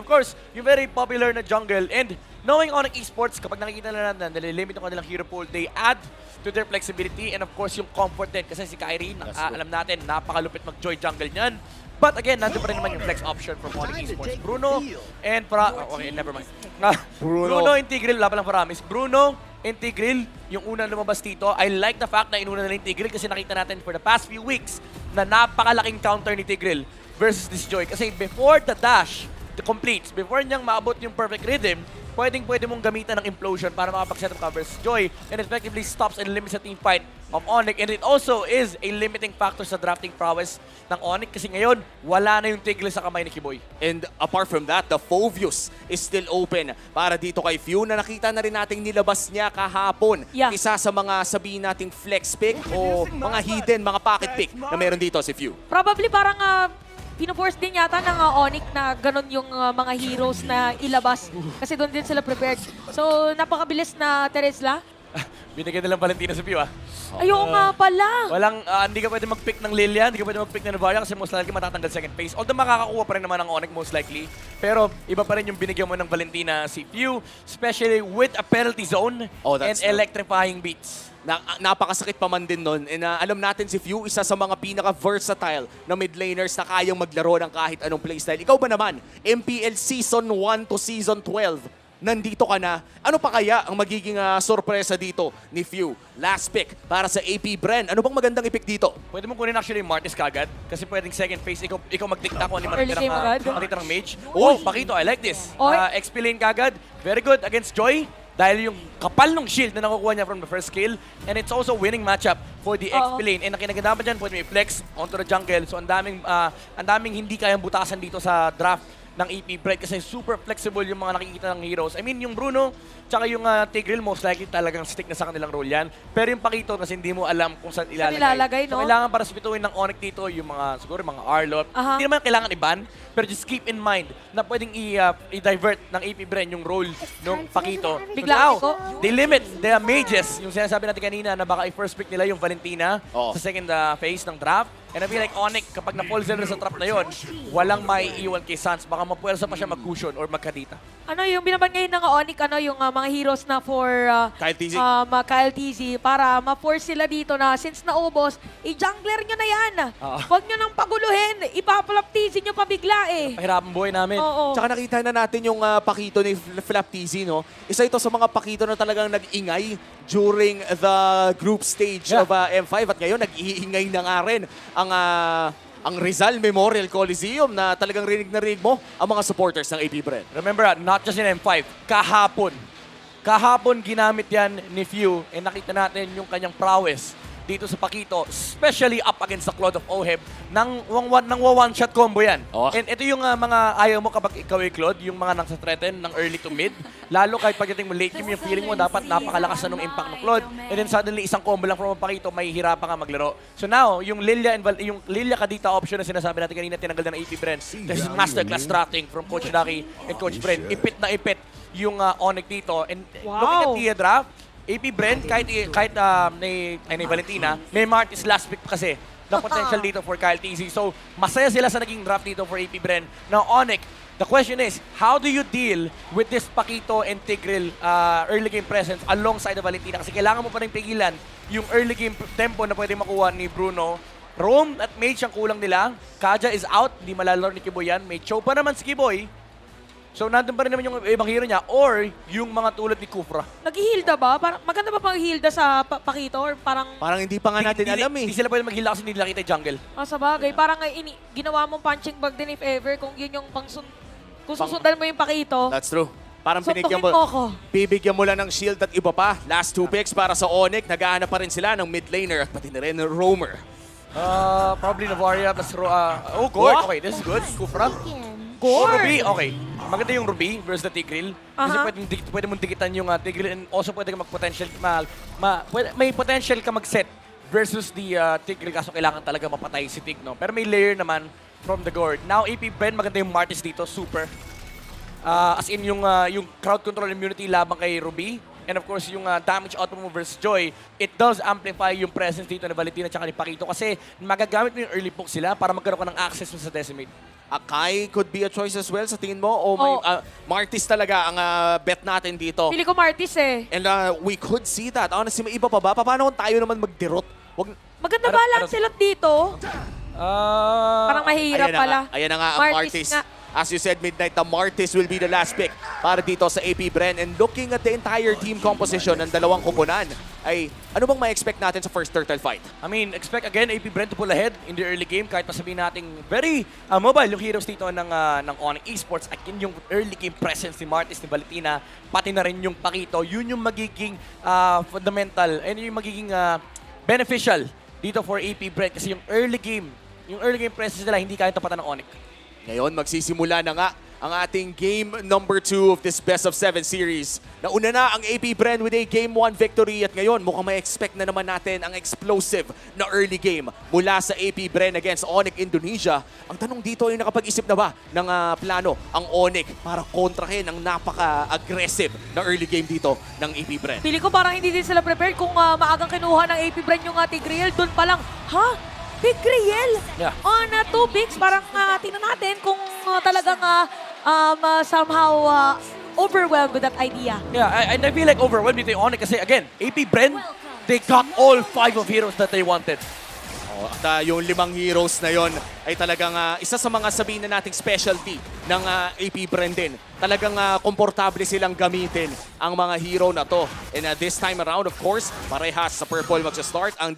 of course, yung very popular na jungle. And knowing Onyx Esports, kapag nakikita na natin na nalilimit yung kanilang hero pool, they add to their flexibility and of course yung comfort din. Kasi si Kyrie, alam natin, napakalupit mag-joy jungle niyan. But again, nandun pa rin naman yung flex option from Onyx Esports. Bruno and okay, never mind. Bruno Integral, laban lang Paramis. Bruno Integral, yung unang lumabas dito. I like the fact na inuna nila Integral kasi nakita natin for the past few weeks na napakalaking counter ni Tigreal versus this Joy. Kasi before the dash completes, before niyang maabot yung perfect rhythm, pwede mong gamitan ng implosion para makapag-set up covers Joy and effectively stops and limits the team fight of Onyx. And it also is a limiting factor sa drafting prowess ng Onyx kasi ngayon, wala na yung Tigreal sa kamay ni Kiboy. And apart from that, the Phoveus is still open para dito kay Few na nakita na rin nating nilabas niya kahapon. Yeah. Isa sa mga sabihin nating flex pick o mga hidden, mga pocket pick na meron dito si Few. Probably parang pino-force din yata ng Onyx na ganun yung mga heroes na ilabas. Kasi doon din sila prepared. So, napakabilis na Teresla. Binigyan nilang Valentina sa Pew, ah. Ayoko nga pala. Walang, hindi ka pwede mag-pick ng Lilia, hindi ka pwede mag-pick ng Navaria kasi most likely matatanggal second phase. Although makakakuha pa rin naman ng Onyx most likely. Pero iba pa rin yung binigyan mo ng Valentina si Pew, especially with a penalty zone and electrifying beats. Napakasakit pa man din nun. And alam natin si Few, isa sa mga pinaka-versatile na mid laners na kayang maglaro ng kahit anong playstyle. Ikaw ba naman, MPL Season 1 to Season 12, nandito ka na. Ano pa kaya ang magiging sorpresa dito ni Few? Last pick para sa AP Bren. Ano bang magandang i-pick dito? Pwede mo kunin actually yung Martis kagad kasi pwedeng second phase, ikaw magdikta kung ano Early game agad. makita ng mage. Oh, Pakito, I like this. Oy. XP lane kagad, very good against Joy. Dahil yung kapal ng shield na nakukuha niya from the first kill. And it's also winning matchup for the XP lane. And ang kinaganda pa dyan, pwede may flex onto the jungle. So ang daming hindi kayang butasan dito sa draft ng EP Bread kasi super flexible yung mga nakikita ng heroes. I mean, yung Bruno, tsaka yung Tigreal, most likely talagang stick na sa kanilang role yan. Pero yung Pakito, kasi hindi mo alam kung saan ilalagay. No? So, kailangan para subituin ng Onyx dito, yung mga, siguro, mga Arlot. Hindi naman kailangan i-ban, pero just keep in mind na pwedeng i-divert ng EP Bren yung role ng Pakito. Bigla So now, they limit the mages. Yung sinasabi natin kanina na baka i-first pick nila yung Valentina sa second phase ng draft. And I feel like Onyx, kapag na-fall sila sa trap na yon, walang maiiwan kay Sans. Baka mapuwersa pa siya mag-cushion or magkadita. Ano yung binaban ngayon ng Onyx, ano yung mga heroes na for Kyle TZ. Kyle TZ para ma-force sila dito na since naubos, i-jungler nyo na yan. Huwag nyo nang paguluhin. Ipapalap TZ nyo pa bigla eh. Pahirapang buhay namin. Oo. Tsaka nakita na natin yung Pakito ni Flap TZ, no? Isa ito sa mga Pakito na talagang nag-ingay during the group stage of M5 at ngayon nag-iingay na nga rin ang Rizal Memorial Coliseum na talagang rinig na rinig mo ang mga supporters ng AP Bren. Remember, not just in M5, kahapon. Kahapon ginamit yan ni Few and nakita natin yung kanyang prowess dito sa Pakito, especially up against the Cloud of Oheb, nang one-shot combo yan. And ito yung mga ayaw mo kapag ikaw ay Claude, yung mga nang sa threaten ng early to mid. Lalo kahit pagdating mo late game, yung feeling mo dapat napakalakas na nung impact ng Claude. And then suddenly, isang combo lang from Pakito, may hirapan ka maglaro. So now, yung Lilia Kadita option na sinasabi natin kanina, tinanggal na ng AP Bren. This is masterclass drafting from Coach Daki and Coach Bren. Ipit na ipit yung Onyx dito. And looking at the draft, AP Bren, kahit ni Valentina, may Martis last pick kasi na potential dito for Kyle TZ. So, masaya sila sa naging draft dito for AP Bren. Now, Onyx, the question is, how do you deal with this Pakito and Tigreal early game presence alongside the Valentina? Kasi kailangan mo pa rin pigilan yung early game tempo na pwede makuha ni Bruno. Roam at Mage ang kulang nila. Kaja is out, hindi malalaro ni Kiboy yan. May Chow pa naman si Kiboy. So, nandun pa rin naman yung ibang hero niya or yung mga tulad ni Kufra. Nag-healda ba? Parang, maganda ba pang healda sa Pakito? Or parang Hindi pa nga natin alam eh. Hindi sila pwede mag-heal kasi hindi nila kita yung jungle. sa bagay, parang ginawa mong punching bag din if ever kung yun yung kung susundan mo yung Pakito. That's true. Parang Suntukin mo ako. bibigyan mo lang ng shield at iba pa. Last 2 picks para sa Onyx. Naghahanap pa rin sila ng mid laner at pati na rin ng roamer. Probably Navaria plus Gord. Okay, this is good. Kufra. Gord! Ruby, okay. Maganda yung Ruby versus the Tigreal. Kasi pwede mong dikitan yung Tigreal and also pwede ka mag-potential, may potential ka mag-set versus the Tigreal kaso kailangan talaga mapatay si Tig, no? Pero may layer naman from the Gord. Now, AP Bren, maganda yung Martis dito, super. As in yung crowd control immunity labang kay Ruby. and of course yung damage output mo versus Joy, it does amplify yung presence dito ni Valentina at ni Pakito kasi magagamit mo yung early poke sila para magkaroon ka ng access mo sa Decimate. Akai could be a choice as well sa tingin mo? O may, Martis talaga ang bet natin dito? Pili ko Martis eh. And we could see that. Honestly, may iba pa ba? Paano kung tayo naman magdirot? Wag, Maganda ba lang silot dito? Parang mahirap pala. Ayan na nga ang Martis. nga. As you said, Midnight, the Martis will be the last pick para dito sa AP Bren. And looking at the entire team composition ng dalawang kupunan, ay ano bang ma-expect natin sa first turtle fight? I mean, expect again AP Bren to pull ahead in the early game kahit pa sabihin nating very mobile yung heroes dito ng Onyx Esports. Again, yung early game presence ni Martis, ni Valentina, pati na rin yung Pakito, yun yung magiging fundamental and yung magiging beneficial dito for AP Bren kasi yung early game presence nila hindi kaya tapatan ng Onyx. Ngayon, magsisimula na nga ang ating game number 2 of this best of 7 series. Nauna na ang AP Bren with a game 1 victory at ngayon mukhang may expect na naman natin ang explosive na early game mula sa AP Bren against Onyx Indonesia. Ang tanong dito ay nakapag-isip na ba ng plano ang Onyx para kontrahin ang napaka-aggressive na early game dito ng AP Bren? Pili ko parang hindi din sila prepared kung maagang kinuha ng AP Bren yung Tigreal. Doon pa lang, Tigreal? Yeah. On 2 picks, parang tingnan natin kung talagang somehow overwhelmed with that idea. Yeah, and I feel like overwhelmed dito yung Onyx kasi again, AP Bren, they got all 5 of heroes that they wanted. At yung 5 heroes na yon ay talagang isa sa mga sabihin na nating specialty ng AP Bren din. Talagang komportable silang gamitin ang mga hero na to. And this time around, of course, parehas sa purple magsa-start ang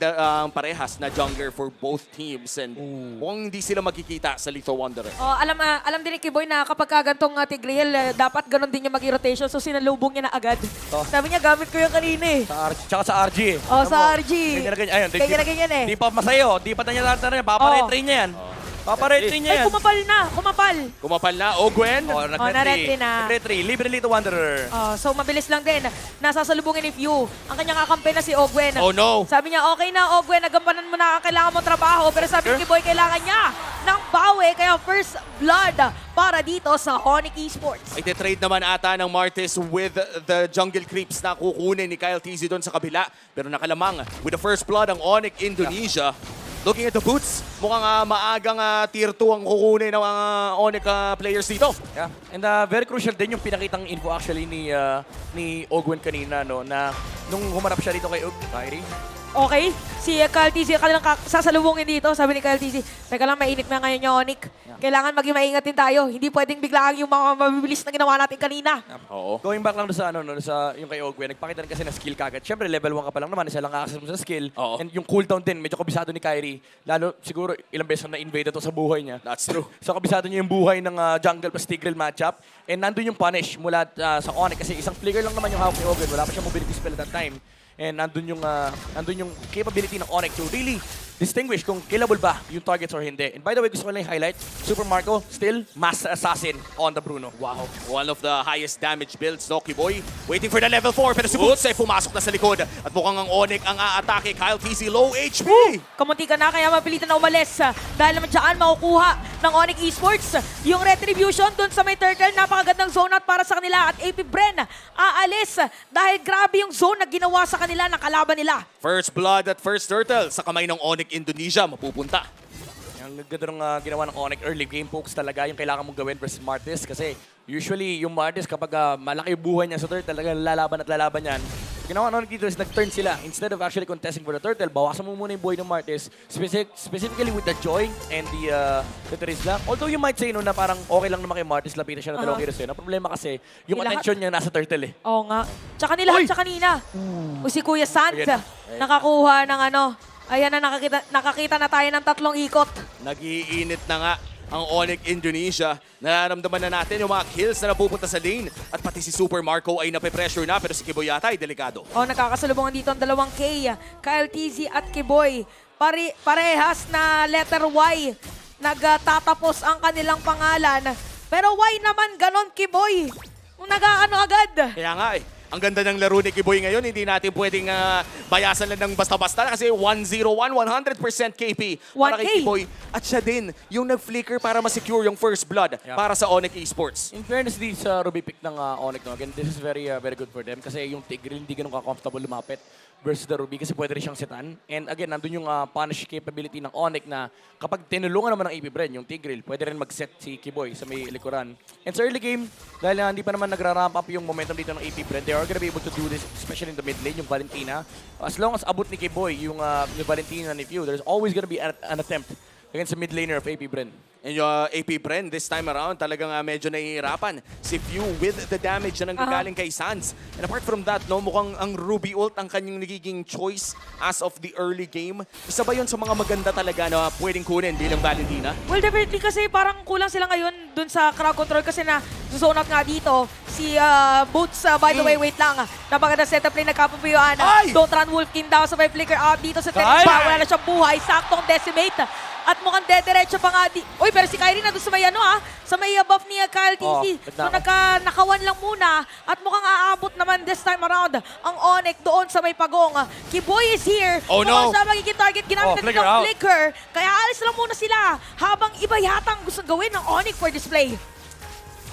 parehas na jungler for both teams. And mukhang hindi sila magkikita sa Lethal Wanderer. Alam din ni Kiboy na kapag gantong Tigreal, dapat ganun din yung mag-rotation. So sinalubong niya na agad. Sabi niya, gamit ko yung kanina eh. Tsaka sa RG eh. Sa RG. Ganyan na ganyan. Ayun, Ganyan na ganyan eh. Di pa masayo, di pa niya lahat na paparetry niya yan. Paparetry niya Ay, yan. kumapal. Kumapal na, Ogwen. na-retry na. Nag-retry, libre Lethal Wanderer. So mabilis lang din. Nasasalubungin ni Few. Ang kanyang kakampi na si Ogwen. Oh no. Sabi niya, okay na Ogwen, nagampanan mo na ang kailangan mong trabaho. Pero sabi ni Boy, kailangan niya ng bawi. Kaya first blood para dito sa Onyx Esports. Ite-trade naman ata ng Martis with the jungle creeps na kukunin ni Kyle TZ doon sa kabila. Pero nakalamang with the first blood ang Onyx Indonesia. Looking at the boots, mukhang maagang tier 2 ang kukunin ng mga Onyx players dito. Yeah. And very crucial din yung pinakitang info actually ni Ogwen kanina, no, na nung humarap siya dito kay Kyrie. Okay, si Kyle TZ, kanilang sasalubungin dito. Sabi ni Kyle TZ, teka lang, mainit na ngayon yung Onyx. Kailangan maging maingat din tayo. Hindi pwedeng biglaan yung mga mabibilis na ginawa natin kanina. Oo. Going back lang sa sa yung kay Ogwen, nagpakita rin kasi na skill kagad. Siyempre level 1 ka pa lang naman, isa lang access mo sa skill. Oo. And yung cooldown din, medyo kabisado ni Kyrie. Lalo siguro ilang beses na invade to sa buhay niya. That's true. So kabisado niya yung buhay ng jungle plus Tigreal matchup. And nandun yung punish mula sa Onyx kasi isang flicker lang naman yung hawak ni Ogwen. Wala pa siyang mobility spell at that time. And nandun yung capability ng Onyx to really distinguish kung killable ba yung targets or hindi. And by the way, gusto ko lang i-highlight, Super Marco, still Master Assassin on the Bruno. Wow. One of the highest damage builds, Noki Boy. Waiting for the level 4, pero si Boots ay pumasok na sa likod. At mukhang ang Onyx ang aatake. Kyle TZ low HP. Kamunti ka na, kaya mapilitan na umalis. Dahil naman dyan, makukuha ng Onyx Esports yung Retribution dun sa may turtle. Napakagandang zone out para sa kanila. At AP Bren aalis dahil grabe yung zone na ginawa sa kanila ng kalaban nila. First blood at first turtle sa kamay ng Onyx Indonesia mapupunta. Ang ganda ng ginawa ng Onyx early game focus talaga yung kailangan mong gawin versus Martis kasi usually yung Martis kapag malaki yung buhay niya sa turtle talaga lalaban at lalaban yan. Ginawa ng Onyx dito is nag-turn sila. Instead of actually contesting for the turtle, bawasan mo muna yung buhay ng Martis specifically with the Joy and the Terizla. Although you might say no na parang okay lang naman kay Martis, lapitan siya ng dalawang heroes yun. Ang problema kasi yung Lahat. attention niya nasa turtle eh. Oo nga. Tsaka nilahat siya kanina. O si Kuya Sant, Ayan. nakakuha ng ayan na, nakakita na tayo ng 3 ikot. Nag-iinit na nga ang Onyx Indonesia. Nararamdaman na natin yung mga kills na napupunta sa lane. At pati si Super Marco ay nape-pressure na pero si Kiboy yata ay delikado. Nakakasalubungan dito ang 2 K. Kyle TZ at Kiboy. Parehas na letter Y. Nagtatapos ang kanilang pangalan. Pero why naman ganon, Kiboy? Nag-ano agad? Kaya nga Ang ganda ng laro ni Kiboy ngayon. Hindi natin pwedeng bayasan lang ng basta-basta kasi 101, 100% KP para 1K. kay Kiboy. At siya din yung nag-flicker para ma-secure yung first blood para sa Onyx Esports. In fairness din sa Ruby pick ng Onyx, no? Again, this is very very good for them kasi yung Tigreal hindi ganun ka-comfortable lumapit versus the Ruby kasi pwede rin siyang setan. And again, nandun yung punish capability ng Onyx na kapag tinulungan naman ng AP Bren, yung Tigreal, pwede rin mag-set si Kiboy sa may likuran. And sa early game, dahil hindi pa naman nagra-ramp up yung momentum dito ng AP Bren, they are gonna be able to do this, especially in the mid lane, yung Valentina. As long as abot ni Kiboy yung Valentina ni Few, there's always gonna be an attempt against the mid laner of AP Bren. And yung AP Bren, this time around, talagang medyo nahihirapan. Si Few with the damage na nanggagaling kay Sans. And apart from that, no, mukhang ang Ruby ult ang kanyang nagiging choice as of the early game. Isa ba yun sa mga maganda talaga na pwedeng kunin bilang Valentina? Well, definitely kasi parang kulang sila ngayon dun sa crowd control kasi na zone out nga dito. Si Boots, by the way, wait lang. Napaganda setup play, nagkapapuyuan. Ay! Don't run Wolfkin daw sa may flicker out dito sa Ay! Teresa. Wala na siyang buhay. Saktong decimate. At mukhang dediretso pa nga Uy, pero si Kyrie na doon sa may sa may buff ni Kyle TC. So nakawan lang muna. At mukhang aabot naman this time around ang Onyx doon sa may pagong. Kiboy is here. Oh, no. Mukhang siya magiging target. Ginamit na flicker ng out. flicker. Kaya alis lang muna sila. Habang iba yata ang gusto gawin ng Onyx for display.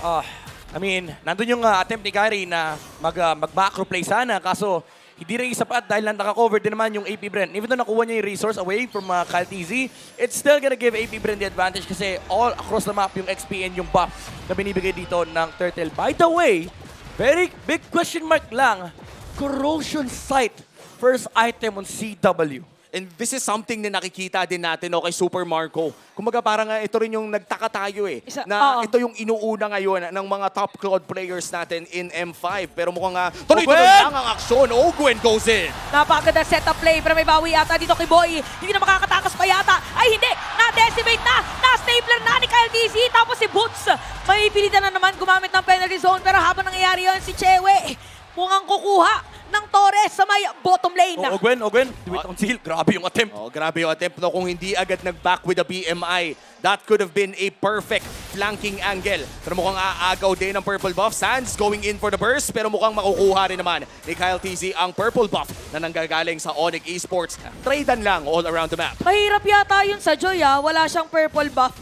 I mean, nandun yung attempt ni Kyrie na mag-macro play sana, kaso hindi rin sapat dahil naka-cover din naman yung AP Bren. Even though nakuha niya yung resource away from Kyle TZ, it's still gonna give AP Bren the advantage kasi all across the map yung XP and yung buff na binibigay dito ng Turtle. By the way, very big question mark lang, Corrosion Sight, first item on CW. And this is something na nakikita din natin kay Super Marco. Kumbaga parang ito rin yung nagtaka tayo ito yung inuuna ngayon ng mga top cloud players natin in M5. Pero mukhang tuloy-tuloy lang ang aksyon. Ogwen goes in. Napakaganda setup play pero may bawi yata dito kay Boy. Hindi na makakatakas pa yata. Ay hindi! Na-decimate na! Na-stapler na ni Kyle TC. Tapos si Boots. May pilitan na naman gumamit ng penalty zone. Pero habang nangyayari yun si Chewe, mukhang kukuha ng Torres sa may bottom lane. Ogwen, wait on seal. Grabe yung attempt. Oh, grabe yung attempt no. Kung hindi agad nag-back with the BMI, that could have been a perfect flanking angle. Pero mukhang aagaw din ng purple buff. Sans going in for the burst, pero mukhang makukuha rin naman ni Kyle TZ ang purple buff na nanggagaling sa Onyx Esports. Tradean lang all around the map. Mahirap yata yun sa Joy Wala siyang purple buff.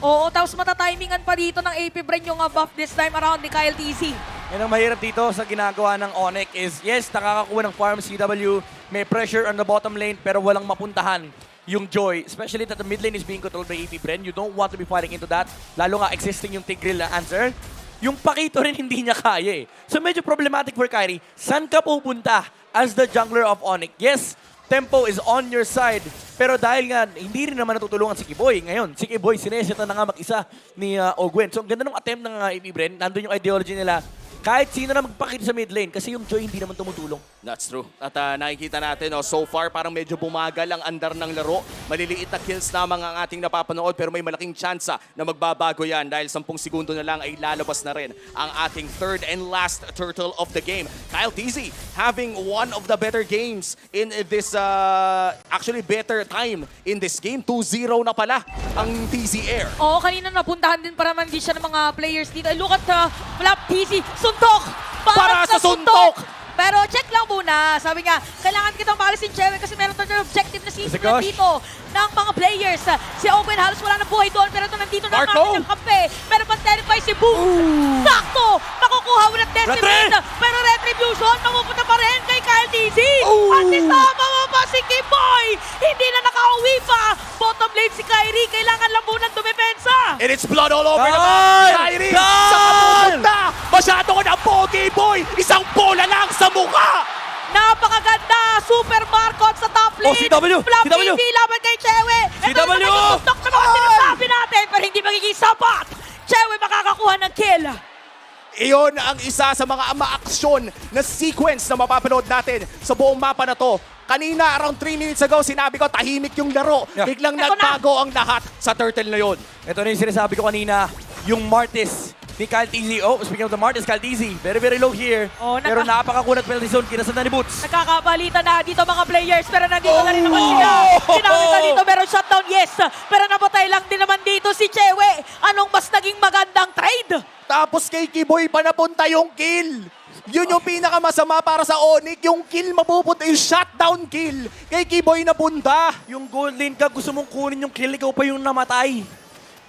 Oo, tapos matatimingan pa dito ng AP Bren yung buff this time around ni Kyle TC. Yan ang mahirap dito sa ginagawa ng Onyx is, yes, nakakakuha ng farm CW, may pressure on the bottom lane, pero walang mapuntahan yung Joy. Especially that the mid lane is being controlled by AP Bren. You don't want to be fighting into that. Lalo nga existing yung Tigreal na answer. Yung Pakito rin hindi niya kaya So medyo problematic for Kyrie. Saan ka pupunta as the jungler of Onyx? Yes, tempo is on your side. Pero dahil nga, hindi rin naman natutulungan si Kiboy. Ngayon, si Kiboy, sineseta na nga mag-isa ni Ogwen. So ang ganda ng attempt ng AP Bren. Nandun yung ideology nila. Kahit sino na magpakita sa mid lane kasi yung Joy hindi naman tumutulong. That's true. At nakikita natin, so far parang medyo bumagal ang andar ng laro. Maliliit na kills lamang ang ating napapanood pero may malaking tsansa na magbabago yan dahil 10 segundo na lang ay lalabas na rin ang ating third and last turtle of the game. Kyle TZ having one of the better games in this, actually better time in this game. 2-0 na pala ang TZ Air. Oo, kanina napuntahan din para man din siya ng mga players dito. Look at Flap TC. Suntok! Para sa suntok! Pero check lang muna. Sabi nga, kailangan kitang paalisin, Chewe, kasi meron tayong objective na season na dito ng mga players. Si Owen halos wala na buhay doon, pero nandito na naman ang kampe. Meron pang terrify si Boom. Sakto! Makukuha mo ng decimate. Pero retribution, mamupunta pa rin kay Kyle TZ. At isama mo pa si Kiboy. Hindi na nakauwi pa. Bottom lane si Kyrie. Kailangan lang muna dumepensa. And it's blood all over the map. Kyrie, sa kapupunta. Masyado ko na pogi boy. Isang bola lang sa mukha. Napakaganda! Super Marcot sa top lane! CW! Flap CW! TC laban kay Chewe! Ito CW! na magiging na mga sinasabi natin pero hindi magiging sapat! Chewe makakakuha ng kill! Iyon ang isa sa mga ama-aksyon na sequence na mapapanood natin sa buong mapa na to. Kanina, around 3 minutes ago, sinabi ko tahimik yung laro. Yeah. Biglang Eto nagbago ang lahat sa turtle na yon. Ito na yung sinasabi ko kanina, yung Martis ni Kyle TZ. Oh, speaking of the Martis, Kyle TZ, very, very low here. Oh, pero napakakunat penalty zone, kinasad na ni Boots. Nagkakapalitan na dito mga players pero nandito na rin naman sila. Sinawit na dito meron shutdown, yes. Pero napatay lang din naman dito si Chewe. Anong mas naging magandang trade? Tapos kay Kiboy pa napunta yung kill. Yun yung pinakamasama para sa Onyx. Yung kill mapupunta, yung shutdown kill kay Kiboy na punta. Yung gold lane ka, gusto mong kunin yung kill, ikaw pa yung namatay.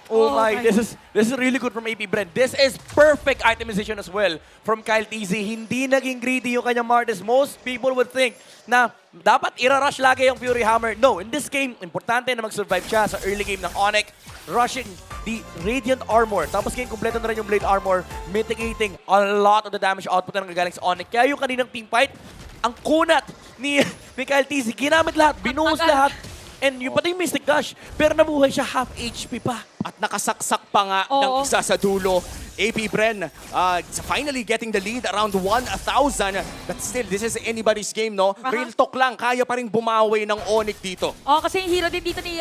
Oh Oh, my, my. this is really good from AP Brent. This is perfect itemization as well from Kyle TZ. Hindi naging greedy yung kanyang Martis. Most people would think na dapat ira-rush lagi yung Fury Hammer. No, in this game, importante na mag-survive siya sa early game ng Onyx, rushing the Radiant Armor. Tapos ngayon, kumpleto na rin yung Blade Armor, mitigating a lot of the damage output na nanggagaling sa Onyx. Kaya yung kaninang team fight, ang kunat ni Kyle TZ, ginamit lahat, binuhos lahat. And yung pati yung Mystic Dash, pero nabuhay siya half HP pa. At nakasaksak pa nga Oo. ng isa sa dulo. AP Bren finally getting the lead around 1,000. But still, this is anybody's game, no? Aha. Real talk lang, kaya pa rin bumawi ng Onyx dito. Oh, kasi yung hero din dito ni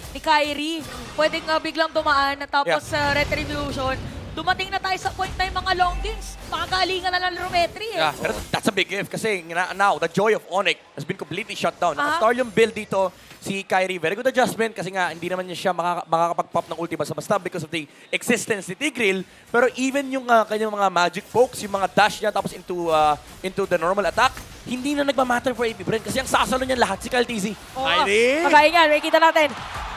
ni Kyrie, pwedeng biglang dumaan tapos sa retribution. Dumating na tayo sa point na yung mga long games. Makagalingan na lang Lumetri eh. Yeah, pero that's a big if kasi now, the joy of Onyx has been completely shut down. Aha. Naka-star yung build dito si Kyrie. Very good adjustment kasi nga hindi naman niya siya makakapag-pop ng ulti basta because of the existence ni Tigreal. Pero even yung kanyang mga magic pokes, yung mga dash niya tapos into the normal attack, hindi na nagmamatter for AP Brent kasi ang sasalo niya lahat si Kyle TZ. Oo, Kyrie! Kagaya nga, nakikita natin.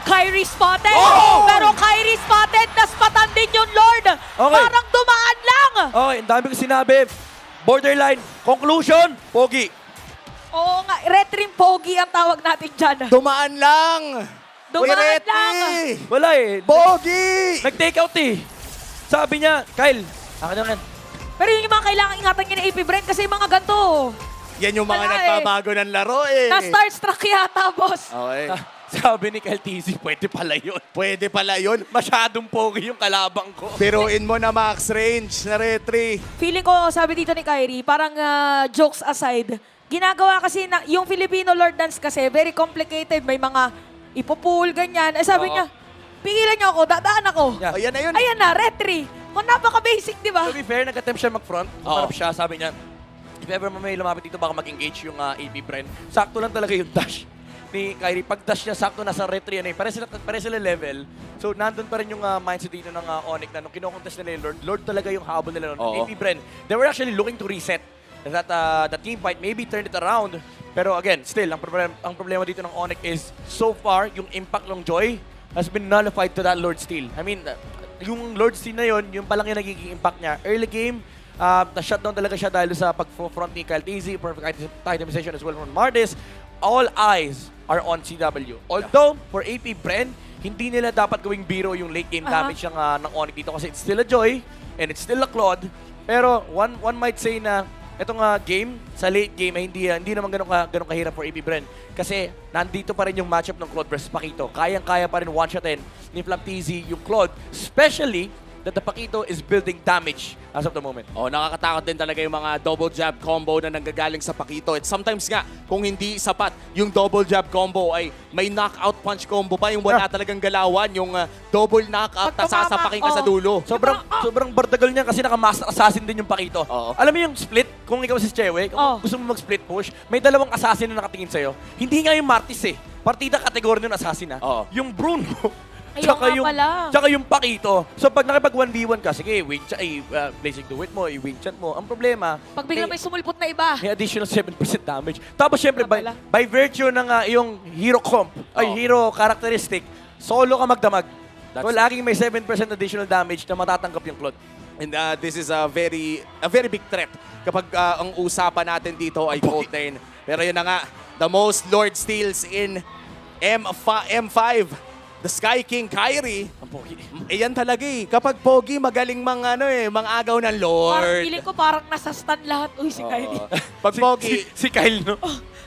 Kyrie spotted! Oh! Pero Kyrie spotted, naspatan din yung Lord! Okay. Parang dumaan lang! Okay, ang dami ko sinabi. Borderline, conclusion, pogi. Oo nga, retrim pogi ang tawag natin dyan. Dumaan lang! Dumaan Kuya lang! Reti! Wala eh. Bogi! Nag-take out eh. Sabi niya, Kyle, akin na yan. Pero yun yung mga kailangan ingatan niya ni AP Brent kasi yung mga ganito. Yan yung mga Wala eh. nagbabago ng laro eh. Na-starstruck yata, boss. Okay. Sabi ni Kyle TZ, pwede pala yun. Pwede pala yun. Masyadong pogi yung kalabang ko. Biruin mo na max range na retry. Feeling ko, sabi dito ni Kyrie, parang jokes aside, ginagawa kasi na, yung Filipino Lord Dance kasi, very complicated. May mga ipopool, ganyan. Eh sabi Oo. niya, pigilan niyo ako, dadaan ako. Yeah. Ayan na yun. Ayan na, retry. Kung napaka-basic, di ba? To be fair, nag-attempt siya mag-front. Oo. Umarap siya, sabi niya, if ever may lumapit dito, baka mag-engage yung AP Bren. Sakto lang talaga yung dash ni Kyrie. Pag-dash niya, sakto nasa retry. Ano, pare sila level. So, nandun pa rin yung mindset dito ng Onyx na nung kinokontest nila yung Lord talaga yung habol nila nun. Oo. AP Bren, they were actually looking to reset that the team fight, maybe turned it around. Pero again, still, ang problema dito ng Onyx is, so far, yung impact ng Joy has been nullified to that Lord Steal. I mean, yung Lord Steal na yun, yung palang yung nagiging impact niya. Early game, na-shutdown talaga siya dahil sa pag-front ni Kyle TZ, perfect itemization as well from Martis. All eyes are on CW. Although, for AP Bren, hindi nila dapat gawing biro yung late game damage ng Onyx dito kasi it's still a Joy and it's still a Claude. Pero one might say na itong game, sa late game, ay hindi naman ganun kahirap for AP Bren. Kasi nandito pa rin yung matchup ng Claude versus Pakito. Kayang-kaya pa rin one-shotin ni Flap TZ yung Claude. Especially that the Pakito is building damage as of the moment. Oh, nakakatakot din talaga yung mga double jab combo na nanggagaling sa Pakito. At sometimes nga, kung hindi sapat yung double jab combo ay may knockout punch combo pa, yung wala talagang galawan, yung double knockout, Pag tas sasapakin ka tumama, sa dulo. Sobrang bardagal niya kasi naka-master assassin din yung Pakito. Oo. Alam mo yung split, kung ikaw si Chewe, kung Oo. gusto mo mag-split push, may dalawang assassin na nakatingin sa'yo. Hindi nga yung Martis eh. Partida kategory ng assassin Oo. Yung Bruno. Ayun nga pala. Tsaka yung Pakito. So pag nakipag 1v1 ka, sige, Blazing the Wit mo, i-wing chat mo. Ang problema, Pag biglang may sumulpot na iba. may additional 7% damage. Tapos syempre, Nga pala. by virtue ng yung hero comp, ay Oo. hero characteristic, solo ka magdamag. That's- So laging may 7% additional damage na matatanggap yung Claude. And this is a very big threat kapag ang usapan natin dito ay gold lane. Pero yun na nga, the most Lord steals in M5. The Sky King Kyrie. Ang pogi. Yan talaga eh. Kapag pogi, magaling mang-agaw ng Lord. Parang feeling ko parang nasastan lahat. Uy, si Kyrie. Pag pogi, Si Kyle, no?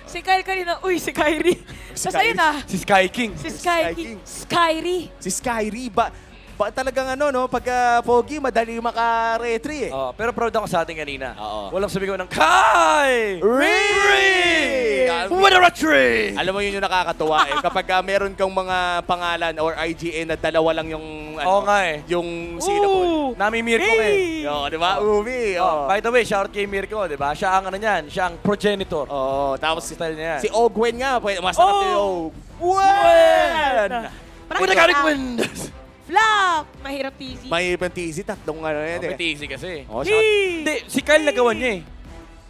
Si Kyle kanina, uy, si Kyrie. Tapos ayun na, Si Sky King. si Sky Sky King. Skyrie. si Skyrie, ba talagang pag pogi, madali maka-retry eh. Pero proud ako sa atin kanina. Oo. Walang sumigaw ng Kai! Ring! What a retry! Alam mo yun yung nakakatuwa eh. Kapag meron kang mga pangalan or IGA na dalawa lang yung Oo nga eh. yung syllable. Namimir ko eh. Yo, di ba? Umi. Oh, by the way, shout out kay Mirko, di ba? Siya ang ano niyan, siya ang progenitor. Oh, tapos Style niya yan. si Ogwen nga, masarap Oh! yung Ogwen! With the Garlic Wind! Flop! Mahirap TC. May Pantisi, tatlong ano yan eh. Easy kasi. Oh, shot. Hindi, si Kyle nagawa niya eh.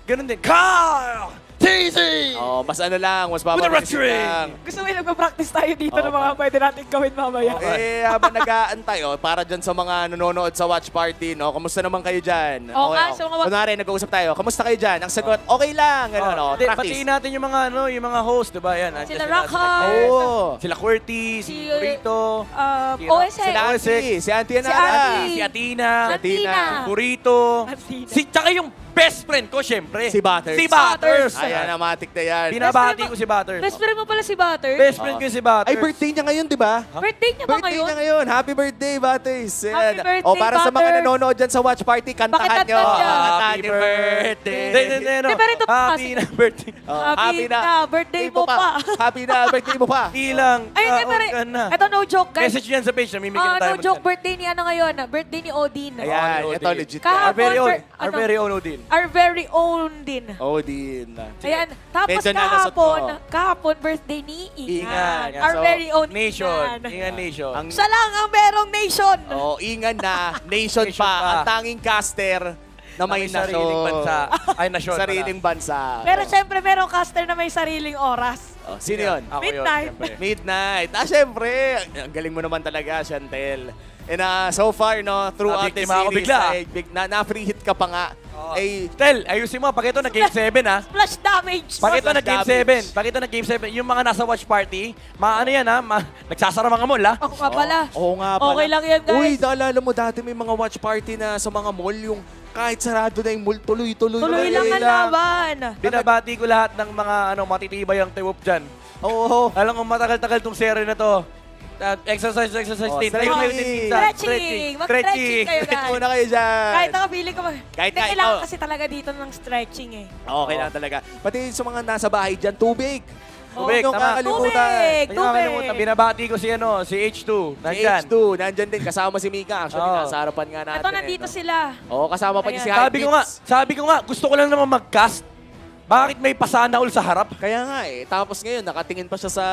Ganun din. Kyle! Teasy! Oh, mas ano lang, mas With the papakisin red lang. Gusto mo yung nagpa-practice tayo dito Oo, ng mga pwede natin gawin mamaya. Habang nag-aantay, para dyan sa mga nanonood sa watch party, no? Kamusta naman kayo dyan? Oo nga, sa mga- Kunwari, nag-uusap tayo. Kamusta kayo dyan? Ang sagot, okay lang. Ganun, no? Hindi, Practice. patiin natin yung mga yung mga host, 'di ba? Yan. Sila andyan Rockhard. Oo. Sila QWERTY, si Burrito, Sila- OSX. Sila OSX. Auntie, si Auntie Si Anara. Auntie. si Atina, Atina. Burrito, Atina. tsaka yung best friend ko, syempre. Si Butters. Si Butters. Ayan, amatik na yan. Binabati Best friend ko si Butters. Best friend mo pala si Butter? Best friend ko si Butters. Ay, birthday niya ngayon, di ba? Birthday niya ba Birthday ngayon? niya ngayon. Happy birthday, Butters. Happy birthday, O, para sa mga Butters. nanonood dyan sa watch party, kantahan Pakitanta nyo. niya. Happy birthday. Hindi, Di, pero ito Happy kasi- na birthday. Happy na birthday mo pa. Happy na birthday mo pa. Ilang Ayun, pero ito no joke guys. Message yan sa page, namimigyan tayo. No joke, birthday ni ano ngayon. Birthday ni Odin. Ayan, Oh, ito Odin. legit. Kahapon, Our very own, ano? our very own Odin. Our very own din. Odin. Ayan. Tapos Medyo nalasot kahapon birthday ni Ingan. Ingan. Our So, very own Nation. Ingan. Ingan Nation. Ang Siya lang ang merong nation. Ingan na, nation Nation pa. pa. Ang tanging caster na may sariling bansa. Ay, nasyon pala. Sariling bansa. Pero syempre, merong caster na may sariling oras. Sino yun? Ako yun, Midnight. syempre. Midnight. Syempre. Ang galing mo naman talaga, Chantel. And so far, no, throughout the Nabiktima ako series, bigla. na-free hit ka pa nga. Ay, Tel, ayusin mo. Pag ito na Game 7, ha? Splash damage. Pag ito na Flash Game damage. 7, pag ito na Game 7, yung mga nasa watch party, ano yan, ha? Nagsasara mga mall, ha? Ako nga pala. Oo nga pala. Okay lang yan, guys. Uy, naalala mo dati may mga watch party na sa mga mall, yung kahit sarado na yung mall, tuloy-tuloy. Tuloy lang ang laban. Binabati ko lahat ng mga matitibay ang tiwop dyan. Oo. Alam ko matagal-tagal tong series na to. Exercise, Oh, tayo stretching. tayo din minsan. Stretching. Mag-stretching kayo, guys. Muna kayo dyan. Kahit ako feeling ko, Kahit hindi, nga kailangan ikaw. kasi talaga dito ng stretching eh. Okay lang talaga. Pati sa mga nasa bahay dyan, tubig. Tubig, Huwag niyong tama. kakalimutan. Tubig. Hindi ko makalimutan, binabati ko si si H2. Si Nandyan. H2, nandyan din. Kasama si Mika. Actually, Oo. nasa harapan nga natin. Ito, nandito sila. Oo, kasama pa niya si Ayan. Hypebeats. Sabi ko nga, gusto ko lang naman mag-cast. Bakit may pasana all sa harap? Kaya nga eh. Tapos ngayon, nakatingin pa siya sa,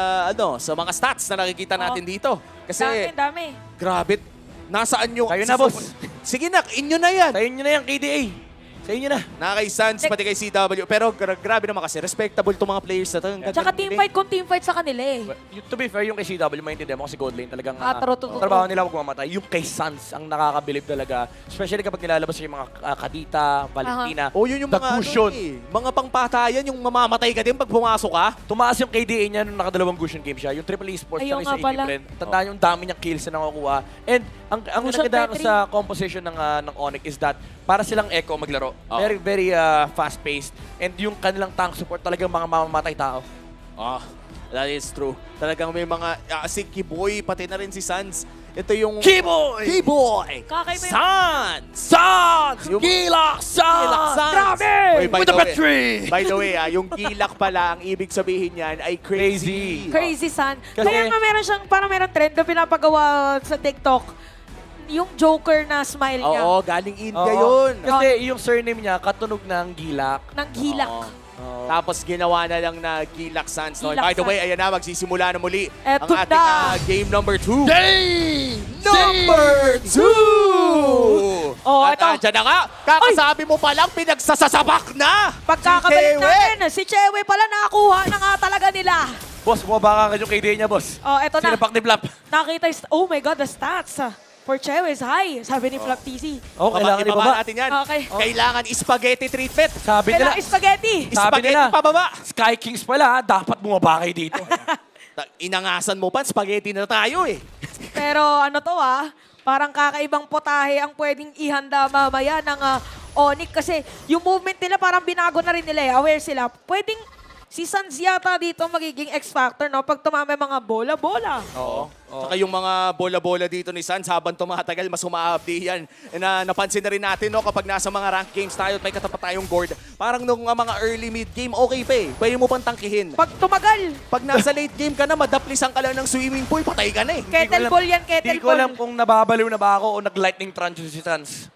sa mga stats na nakikita natin dito. Kasi, Dami. grabe, nasaan yung... Kayo na, boss. Sige na, inyo na yan. Sa inyo na yan, KDA. Sa inyo na. Na kay Sans, pati kay CW. Pero grabe naman kasi, respectable itong mga players na to. Ang Tsaka gagaling teamfight kung teamfight sa kanila eh. To be fair, yung kay CW, maintindihan mo kasi gold lane talagang True. trabaho nila huwag mamatay. Yung kay Sans, ang nakakabilib talaga. Especially kapag nilalabas yung mga Kadita, Valentina. O yun yung The mga, cushion. mga pangpatayan, yung mamamatay ka din pag pumasok ka. Tumaas yung KDA niya nung nakadalawang Gusion game siya. Yung Triple Esports Ayun tsaka nga sa pala. Friend. Tandaan yung dami niyang kills na nakukuha. And ang Gusion naganda ko Petri. sa composition ng Onyx is that para silang Echo maglaro. Oh. Very fast-paced. And yung kanilang tank support talagang mga mamamatay tao. That is true. Talagang may mga, si Kiboy, pati na rin si Sans. Ito yung... Kiboy! Kiboy! Kakaiba yung- Sans! Sans! Yung- Gilak! Sans! Sans! Grabe! Uy, by With the the way- battery! By the way, yung gilak pala, ang ibig sabihin niyan ay crazy. Crazy Sun. Kasi- Kaya nga meron siyang, parang meron trend na pinapagawa sa TikTok. Yung Joker na smile niya. Oo, galing India Oo. yun. Kasi yung surname niya, katunog ng Gilak. Ng gilak. Oo. Tapos ginawa na lang na Gilak Sans. No? Gilak By the way, Sans. ayan na, magsisimula na muli ang Eto ating na. game number 2. Game Number 2! Oh, At ito. andyan na nga, kakasabi mo palang pinagsasasabak na! Pagkakabalik Si Chewe. natin, si Chewe pala nakakuha na nga talaga nila. Boss, bumaba ka yung KDA niya, boss. Oh, eto na. Sinapak ni Blap. Nakita yung, oh my God, the stats. For Chewe is high, sabi ni Flap TC. Oh, kailangan ibaba ibaba. natin yan. Okay. Kailangan spaghetti treatment. Sabi nila, Kailangan spaghetti. sabi Spaghetti nila, pababa. Sky Kings pala, ha? Dapat bumaba kayo dito. Inangasan mo pa, spaghetti na tayo eh. Pero ano to parang kakaibang potahe ang pwedeng ihanda mamaya ng Onyx kasi yung movement nila parang binago na rin nila eh. Aware sila. Pwedeng si Sans yata dito magiging X-Factor, no? Pag tumama yung mga bola-bola. Oo. Saka yung mga bola-bola dito ni Sans, habang tumatagal, mas umaabdi yan. Napansin na rin natin, no, kapag nasa mga rank games tayo at may katapat tayong board, parang nung mga early mid-game, okay pa eh. Pwede mo pang tangkihin. Pag tumagal, Pag nasa late game ka na, madaplisan ka lang ng swimming pool, patay ka na eh. kettle ball yan, kettle Hindi ko alam ball. kung nababaliw na ba ako o nag-lightning trance si Sans.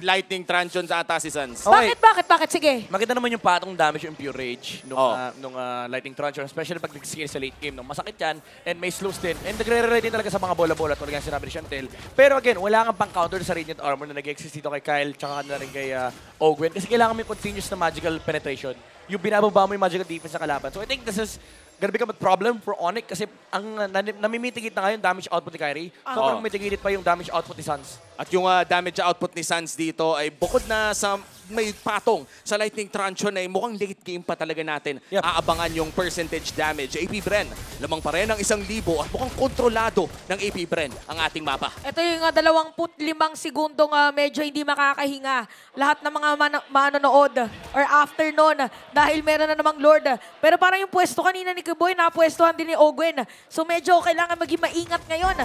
Lightning Truncheon sa ata si Sans. Okay. Bakit? Sige. Maganda naman yung patong damage yung Pure Rage nung, Oh. Lightning Truncheon, especially pag nag-skill sa late game. No? Masakit yan, and may slows din. And nagre-relate din talaga sa mga bola-bola, tulad nga sinabi ni Chantel. Pero again, wala kang pang-counter sa Radiant Armor na nag-exist dito kay Kyle, tsaka na rin kay Ogwen. Kasi kailangan mo yung continuous na magical penetration. Yung binababa mo yung magical defense sa kalaban. So I think this is gonna become a problem for Onyx kasi ang namimitigit na ngayon damage output ni Kyrie. So parang mitigilit pa yung damage output ni Suns. At yung damage output ni Sans dito ay bukod na sa may patong sa Lightning Truncheon ay mukhang late game pa talaga natin. Yep. Aabangan yung percentage damage. AP Bren, lamang pa rin ang 1,000 at mukhang kontrolado ng AP Bren ang ating mapa. Ito yung 25 segundong medyo hindi makakahinga. Lahat ng mga manonood or after nun dahil meron na namang Lord. Pero parang yung pwesto kanina ni Kiboy, napwestuhan din ni Ogwen. So medyo kailangan maging maingat ngayon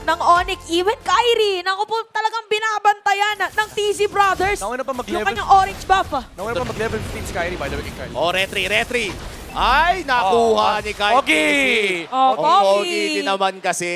ng Onyx. Even Kyrie, naku po talagang binabantayan ng TZ Brothers. Nauna pa mag-level. Yung kanyang orange buff. Nauna pa mag-level 15 si Kyrie, by the way, kay Kyle. Oh, retry. Ay, nakuha ni Kyrie. Pogi! Oh, Pogi din naman kasi.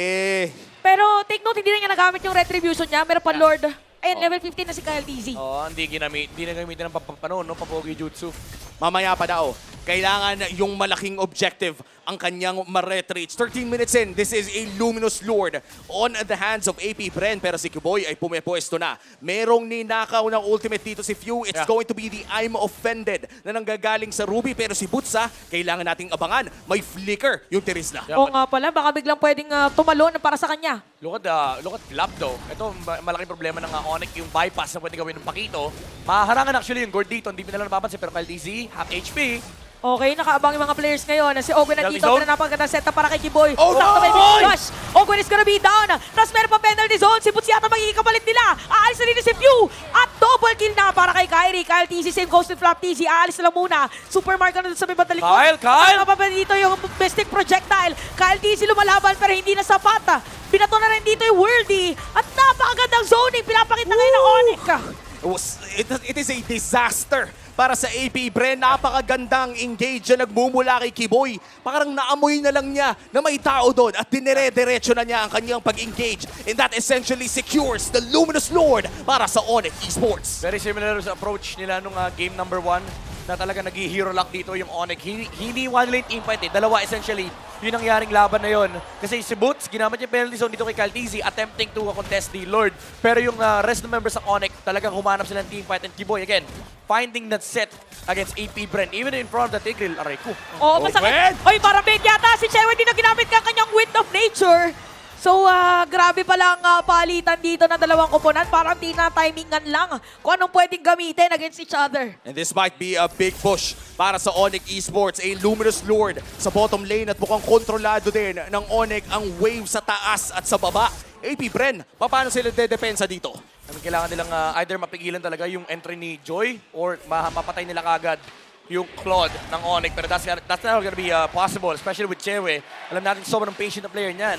Pero take note, hindi na niya nagamit yung retribution niya. Meron pa Lord. Ayun, level 15 na si Kyle TZ. Hindi na gamitin ng papogi jutsu. Mamaya pa daw. Kailangan yung malaking objective ang kanyang ma-retreat. 13 minutes in, this is a Luminous Lord on the hands of AP Bren. Pero si Kiboy ay pumepwesto na. Merong ninakaw ng ultimate dito si Few. It's going to be the I'm Offended na nanggagaling sa Ruby. Pero si Butsa, kailangan nating abangan. May flicker yung Terizla. Yeah. Oo nga pala, baka biglang pwedeng tumalon para sa kanya. Look at Glab though. Ito, malaking problema ng Onyx, yung bypass na pwede gawin ng Pakito. Maharangan actually yung Gord dito, hindi mo nalang napapansin, pero Kyle DZ, half HP. Okay, nakaabang yung mga players ngayon. Si Ogwen nandito, Penalty zone. pero napagandang setup para kay Kiboy. Oh, Sakto may no! flush. Ogwen is gonna be down. Tapos meron pa penalty zone. Si Boots yata magiging kapalit nila. Aalis na rin si Few. At double kill na para kay Kyrie. Kyle TZ, same goes to Flap TZ. Aalis na lang muna. Supermarket na dun sa may bandang likod. Kyle! At pa dito yung Mystic Projectile. Kyle TZ lumalaban pero hindi na sapat. Binato na rin dito yung Worldy. At napakagandang zoning. Pinapakita ngayon ng Onyx. It is a disaster para sa AP Bren. Napakagandang engage na nagmumula kay Kiboy. Parang naamoy na lang niya na may tao doon at dinire-diretso na niya ang kanyang pag-engage. And that essentially secures the Luminous Lord para sa Onyx Esports. Very similar sa approach nila nung game number 1 na talaga nag-hero lock dito yung Onyx. Hindi one lane teamfight eh. Dalawa essentially. Yun ang yaring laban na yun. Kasi si Boots, ginamit yung penalty zone dito kay Kyle TZ, attempting to contest the Lord. Pero yung rest of the members ng Onyx, talagang humanap sila ng teamfight. And Kiboy, again, finding that set against AP Bren. Even in front of the Tigreal, aray ko. Oo, masakit. Oy, parang bait yata si Chewer din na ginamit ka kanyang Wind of Nature. So, grabe palang palitan dito ng dalawang koponan. Parang tina-timingan lang kung anong pwedeng gamitin against each other. And this might be a big push para sa Onyx Esports. A Luminous Lord sa bottom lane at mukhang kontrolado din ng Onyx ang wave sa taas at sa baba. AP Bren, paano sila dedepensa dito? Kailangan nilang either mapigilan talaga yung entry ni Joy or mapatay nila kagad yung Claude ng Onyx. Pero that's not gonna be possible, especially with Chewe. Alam natin sobrang patient na player niyan.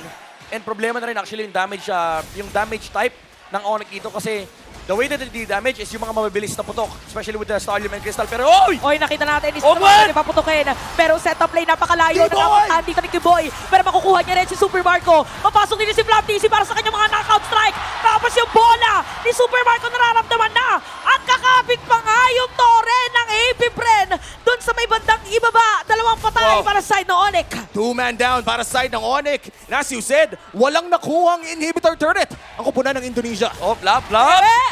And problema na rin actually yung damage type ng Onyx dito kasi the way that they damage is yung mga mabilis na putok, especially with the Starlium and Crystal. Pero oy! Oy, nakita natin, is Ogwen! naman paputukin. Pero setup play, napakalayo na naman dito ni Kiboy. Pero makukuha niya rin si Super Marco. Papasok din si Flap TZ para sa kanyang mga knockout strike. Tapos yung bola ni Super Marco nararamdaman na. At kakapit pa nga yung tore ng AP Bren doon sa may bandang ibaba. Dalawang patay para sa side ng Onyx. 2-man down para sa side ng Onyx. And as you said, walang nakuhang inhibitor turret ang kupunan ng Indonesia. Oh, Flap!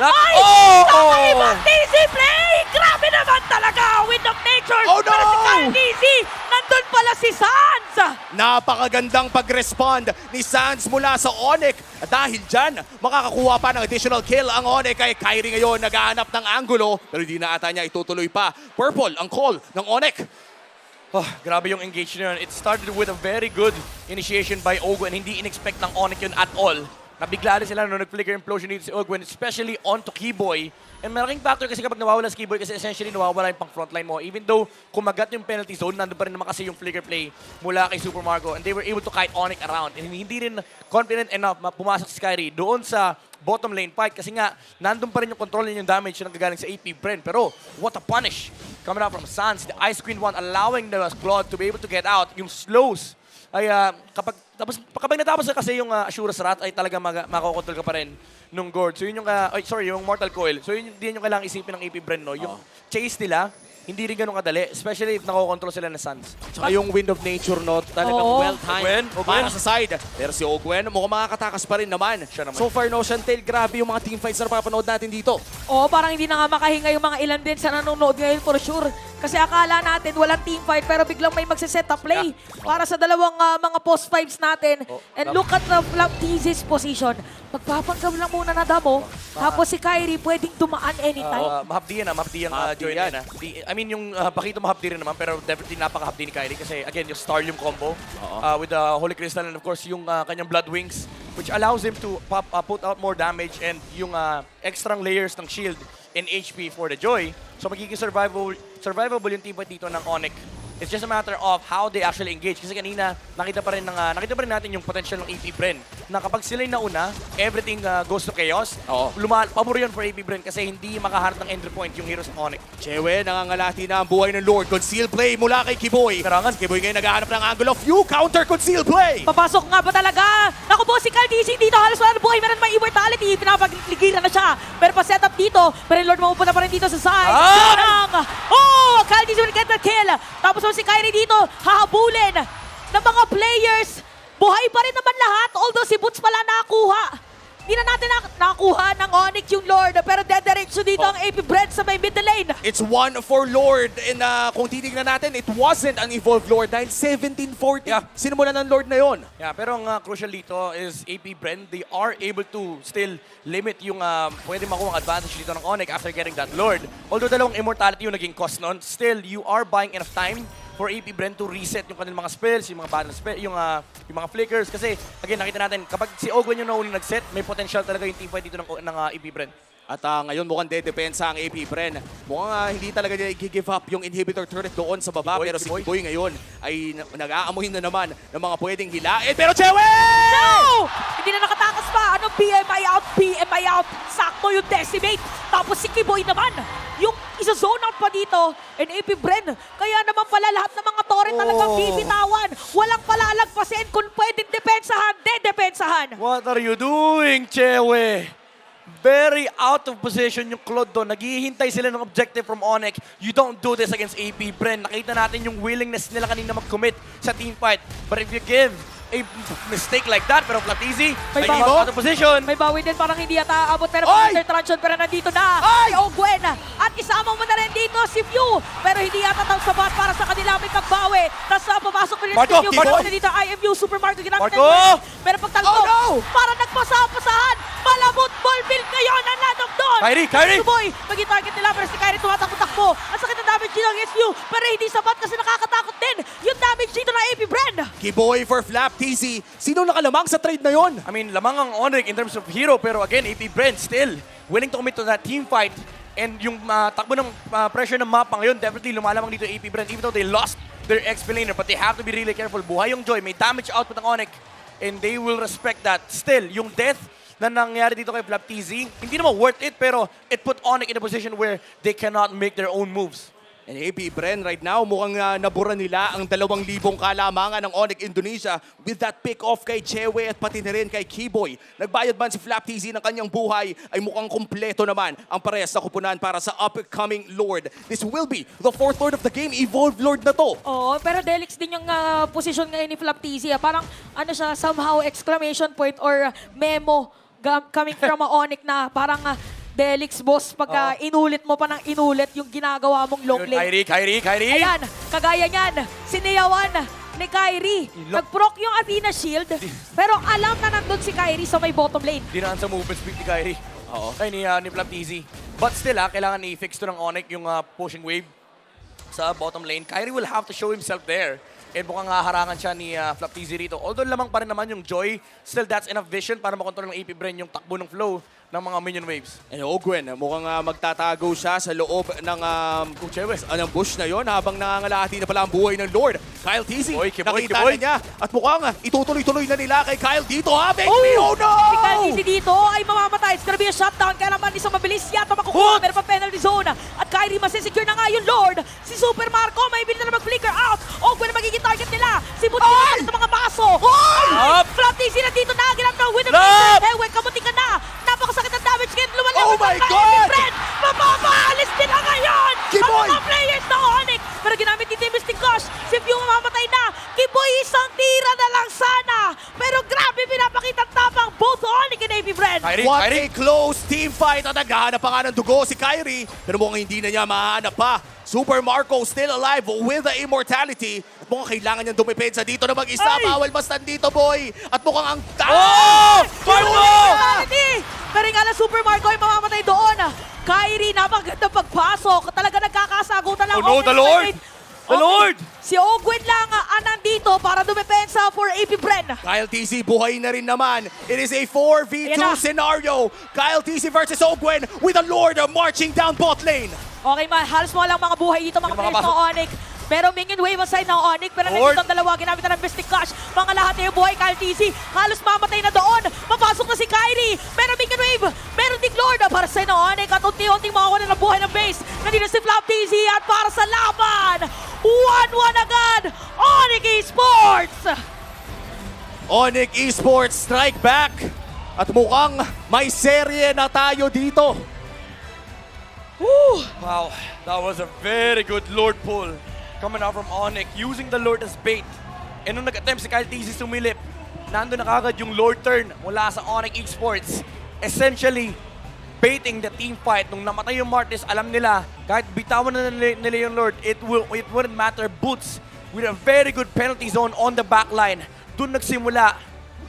Ay! Oh! Kakaibang TZ play! Grabe naman talaga! Wind of Nature! Oh, no! Para si Kyle TZ! Nandun pala si Sans! Napakagandang pag-respond ni Sans mula sa Onyx. At dahil dyan, makakakuha pa ng additional kill ang Onyx kay Kyrie ngayon naghahanap ng angulo. Pero di na ata niya itutuloy pa. Purple ang call ng Onyx. Oh, grabe yung engage na yun. It started with a very good initiation by Ogwen. Hindi in-expect ng Onyx yun at all. Nabigla rin sila nung nag-flicker implosion dito si Ogwen, especially onto Kiboy. And malaking factor kasi kapag nawawala si Kiboy kasi essentially nawawala yung pang frontline mo. Even though kumagat yung penalty zone, nandun pa rin naman kasi yung flicker play mula kay Super Marco. And they were able to kite Onyx around. And hindi rin confident enough pumasok si Kyrie doon sa bottom lane fight kasi nga nandun pa rin yung control yung damage na nagagaling sa AP Bren. Pero what a punish coming out from Sans. The Ice Queen 1 allowing the Claude to be able to get out. Yung slows ay kapag natapos na kasi yung Asura's Wrath ay talaga makokontrol ka pa rin nung Gord. So yun yung, yung Mortal Coil. So yun din yung kailangang isipin ng AP Bren, no? Yung chase nila, hindi rin ganun kadali, especially if nakokontrol sila ng Suns. Tsaka yung Wind of Nature, no? Talagang Oo. well-timed Ogwen. para sa side. Pero si Ogwen, mukhang makakatakas pa rin naman. Siya naman. So far, no, Shantel, grabe yung mga teamfights na napapanood natin dito. Oo, parang hindi na nga makahinga yung mga ilan din sa nanonood ngayon for sure. Kasi akala natin walang team fight pero biglang may magsiset up play para sa dalawang mga post fives natin. And look at the Flaptiz's position. Magpapanggap lang muna na damo. Tapos si Kyrie pwedeng dumaan anytime. Mahapdi yan, mahapdi yung Mahapdi join yan. yan. I mean, yung Pakito mahapdi rin naman, pero definitely napakahapdi ni Kyrie kasi again, yung Starlium combo with the Holy Crystal and of course yung kanyang Blood Wings, which allows him to put out more damage and yung extra layers ng shield and HP for the Joy. So magiging survivable yung team fight dito ng Onyx. It's just a matter of how they actually engage. Kasi kanina, nakita pa rin natin yung potential ng AP Bren. Na kapag sila yung nauna, everything goes to chaos. Oo. Pabor yun for AP Bren kasi hindi makaharap ng entry point yung heroes ng Onyx. Chewe, nangangalati na ang buhay ng Lord. Conceal play mula kay Kiboy. Karangan. Si Kiboy ngayon naghahanap ng angle of view. Counter conceal play. Papasok nga ba talaga? Naku po, si Kyle DC dito halos wala na buhay. Meron may immortality. Pinapagligiran na siya. Pero pa-set up dito. Pero yung Lord mapupunta pa rin dito sa side. Kyle DC will get the kill. Tapos si Kyrie dito, hahabulin ng mga players. Buhay pa rin naman lahat. Although si Boots pala nakakuha. Hindi na natin nakakuha ng Onyx yung Lord. Pero dediretso dito ang AP Bren sa may middle lane. It's one for Lord. And kung titignan natin, it wasn't an evolved Lord dahil 1740. Yeah. Sinimulan ng Lord na yon. Yeah, pero ang crucial dito is AP Bren, they are able to still limit yung pwede makuha ang advantage dito ng Onyx after getting that Lord. Although dalawang immortality yung naging cost nun, still you are buying enough time for AP Bren to reset yung kanilang mga spells, yung mga battle spell, yung mga flickers. Kasi, again, nakita natin, kapag si Ogwen yung naunang nag-set, may potential talaga yung teamfight dito ng AP Bren. At ngayon mukhang dedepensa ang AP Bren. Mukhang hindi talaga nila i-give up yung inhibitor turret doon sa baba. Kiboy, Pero si Kiboy. Kiboy ngayon ay nag-aamuhin na naman ng mga pwedeng hilain. Pero Chewe! No! Hindi na nakatakas pa. Ano, PMI out, PMI out. Sakto yung decimate. Tapos si Kiboy naman, yung isa-zone out pa dito. And AP Bren, kaya naman pala lahat ng mga torre talagang bibitawan. Walang palalagpasin kung pwedeng depensahan, dedepensahan. What are you doing, Chewe? Very out of position yung Claude doon. Naghihintay sila ng objective from Onyx. You don't do this against AP Bren. Nakita natin yung willingness nila kanina mag-commit sa teamfight. But if you give a mistake like that, pero Flatizi, May out of position. May bawi din, parang hindi yata aabot. Pero Oy! Peter Tranchon, pero nandito na. Si Ogwen. At isama mo na rin dito si Few. Pero hindi yata tang sapat para sa kanila may pagbawi. Tapos papasok rin Marco, si Few. Marco! Pero dito IMU, Super Marco. Ginamit Marco! ng Gwen. Pero pagtalpo, Oh, no! para nagpasapasahan. Malamot ball build ngayon ang ladok doon. Kyrie! Suboy, maging target nila. Pero si Kyrie tumatakbo-takbo. Ang sakit ng damage dito against Few. Pero hindi sapat kasi nakakatakot din yung damage dito na AP Bren. Kiboy for Flap TZ. Sino nakalamang sa trade na yon? I mean, lamang ang Onyx in terms of hero, pero again, AP Bren still willing to commit to that team fight. And yung takbo ng pressure ng mapa ngayon, definitely lumalamang dito AP Bren, even though they lost their XP laner. But they have to be really careful. Buhay yung Joy, may damage output ng Onyx. And they will respect that. Still, yung death na nangyari dito kay Flap TZ, hindi naman worth it, pero it put Onyx in a position where they cannot make their own moves. And AP Bren right now, mukhang nabura nila ang 2,000 kalamangan ng Onyx Indonesia with that pick-off kay Chewe at pati na rin kay Kiboy. Nagbayad man si Flap TZ ng kanyang buhay ay mukhang kumpleto naman ang parehas na kupunan para sa upcoming Lord. This will be the 4th Lord of the game, Evolved Lord na to. Oo, pero Delix din yung position ngayon ni Flaptizia. Parang ano siya, somehow exclamation point or memo coming from Onyx na parang Delix boss pagka inulit mo pa ng inulit yung ginagawa mong long lane. Kyrie! Ayan, kagaya niyan, siniyawan ni Kyrie. Nag-proc yung Athena Shield, pero alam na nandun si Kyrie sa may bottom lane. Dinaan sa movement speed ni Kyrie. Oo. Ay, ni Flap TZ. But still, kailangan i-fix to ng Onyx yung pushing wave sa bottom lane. Kyrie will have to show himself there. And mukhang harangan siya ni Flap TZ rito. Although lamang pa rin naman yung Joy, still that's enough vision para makontrol ng AP Bren yung takbo ng flow ng mga minion waves. And Ogwen, mukhang magtatago siya sa loob ng ng bush na yon habang nangangalati na pala ang buhay ng Lord. Kyle TZ, Kiboy, nakita Kiboy. na niya at mukhang itutuloy-tuloy na nila kay Kyle dito ha. Make Oh! me, oh no! Si Kyle DC dito ay mamamatay. It's gonna be a shutdown. Kaya naman isang mabilis yata makukuha. Meron pa penalty zone. At Kyrie masisecure na nga yung Lord. Si Super Marco may bilhin na mag-flicker out. Ogwen na magiging target nila. Si Buti ng mga Si Few mamamatay na. Kiboy, isang tira na lang sana. Pero grabe, pinapakita tapang both Onyx and AP Bren. Kyrie, What Kyrie. a close team fight at naghahanap pa nga ng dugo si Kyrie. Pero mukhang hindi na niya mahanap pa. Super Marco still alive with the immortality. At mukhang kailangan niyang dumipensa dito na mag-isa. Ay! Bawal mas nandito, boy. At mukhang ang... Oh! Marco! Pero nga na Super Marco ay mamamatay doon. Kyrie, napaganda pagpasok. Talaga nagkakasagutan lang. Oh no, the Lord! The Lord! Si Ogwen lang nandito para dumepensa for AP Bren. Kyle TC buhay na rin naman. It is a 4v2 Ayan na. scenario. Kyle TC versus Ogwen with the Lord marching down bot lane. Okay, halos mo lang mga buhay dito, mga Yung mga players ng pasok. Onyx. Pero minion wave aside ng Onyx, pero Lord. nandito ang dalawa, ginamit na ng Mystic Clash. Mga lahat na yung buhay, Kyle TC, halos mamatay na doon. Mapasok na si Kyrie, pero minion wave, meron din Lord para sa ng Onyx at unti-unting makakuha ng buhay ng base. Nandito si Flap TC at para sa laban, 1-1 agad, Onyx Esports! Onyx Esports strike back. At mukhang may serye na tayo dito. Woo! Wow, that was a very good Lord pull coming out from Onyx, using the Lord as bait. And nung nag-attempt si Kyle TC sumilip, nandun na kagad yung Lord turn mula sa Onyx Esports. Essentially, baiting the team fight. Nung namatay yung Martis, alam nila, kahit bitawan na nila yung Lord, it wouldn't matter. Boots with a very good penalty zone on the back line. Doon nagsimula